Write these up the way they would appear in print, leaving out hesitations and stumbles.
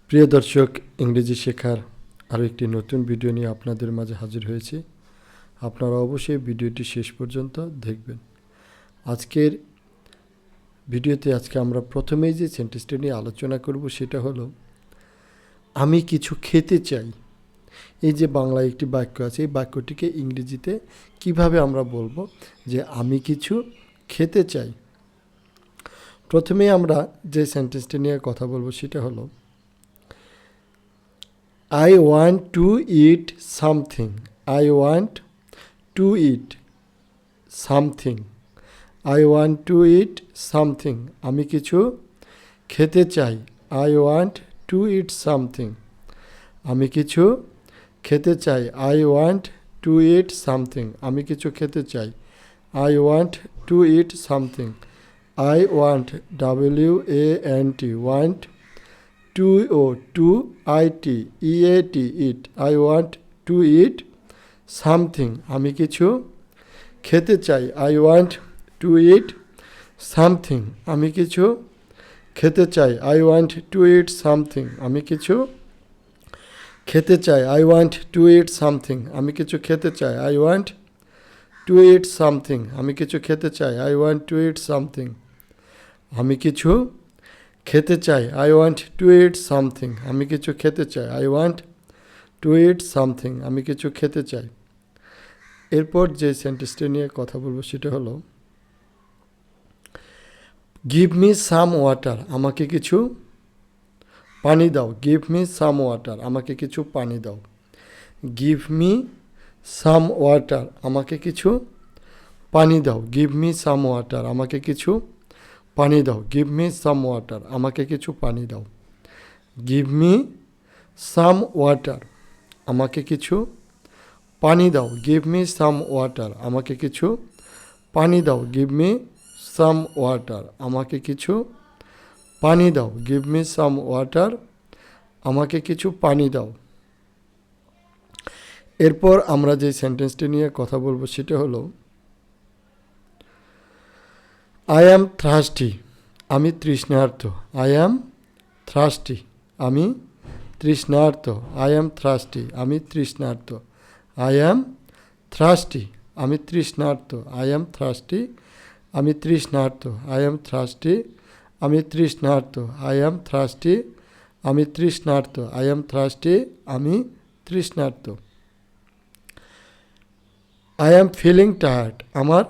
প্রিয় দর্শক, ইংরেজি শেখার আরও একটি নতুন ভিডিও নিয়ে আপনাদের মাঝে হাজির হয়েছি। আপনারা অবশ্যই ভিডিওটি শেষ পর্যন্ত দেখবেন। আজকের ভিডিওতে আমরা প্রথমেই যে সেন্টেন্সটি নিয়ে আলোচনা করব সেটা হলো আমি কিছু খেতে চাই। এই যে বাংলায় একটি বাক্য আছে, এই বাক্যটিকে ইংরেজিতে কিভাবে আমরা বলবো যে আমি কিছু খেতে চাই। প্রথমেই আমরা যে সেন্টেন্সটি নিয়ে কথা বলবো সেটা হলো I want to eat something. I want to eat something. I want to eat something. আমি কিছু খেতে চাই। I want to eat something. আমি কিছু খেতে চাই। I want to eat something. আমি কিছু খেতে চাই। I want to eat something. I want, W-A-N-T, want, to eat, eat. I want to eat something. আমি কিছু খেতে চাই। I want to eat something. আমি কিছু খেতে চাই। I want to eat something. আমি কিছু খেতে চাই। I want to eat something. আমি কিছু খেতে চাই। I want to eat something. আমি কিছু খেতে চাই। I want to eat something. আমি কিছু খেতে চাই। I want to eat something. আমি কিছু খেতে চাই। I want to eat something. আমি কিছু খেতে চাই। এরপর যে সেন্টেন্সটি নিয়ে কথা বলবো সেটা হলো গিভ মি সাম ওয়াটার। আমাকে কিছু পানি দাও। Give me some water. আমাকে কিছু পানি দাও। Give me some water. আমাকে কিছু পানি দাও। Give me some water. আমাকে কিছু পানি দাও। Give me some water. আমাকে কিছু পানি দাও। Give me some water. আমাকে কিছু পানি দাও। Give me some water. আমাকে কিছু পানি দাও। Give me some water. আমাকে কিছু পানি দাও। Give me some water. আমাকে কিছু পানি দাও। এরপর আমরা যে সেন্টেন্সটি নিয়ে কথা বলবো সেটা হলো I am thirsty. আমি তৃষ্ণার্ত। I am thirsty. আমি তৃষ্ণার্ত। I am thirsty. আমি তৃষ্ণার্ত। I am thirsty. আমি তৃষ্ণার্ত। I am thirsty. আমি তৃষ্ণার্ত। I am thirsty. আমি তৃষ্ণার্ত। I am thirsty. আমি তৃষ্ণার্ত। I am thirsty. আমি তৃষ্ণার্ত। I am feeling tired. আমার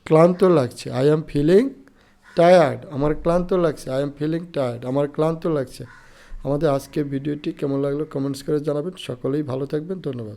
ক্লান্ত লাগছে। I am feeling tired. আমার ক্লান্ত লাগছে। I am feeling tired. আমার ক্লান্ত লাগছে। আমাদের আজকের ভিডিওটি কেমন লাগলো কমেন্টস করে জানাবেন। সকলেই ভালো থাকবেন। ধন্যবাদ।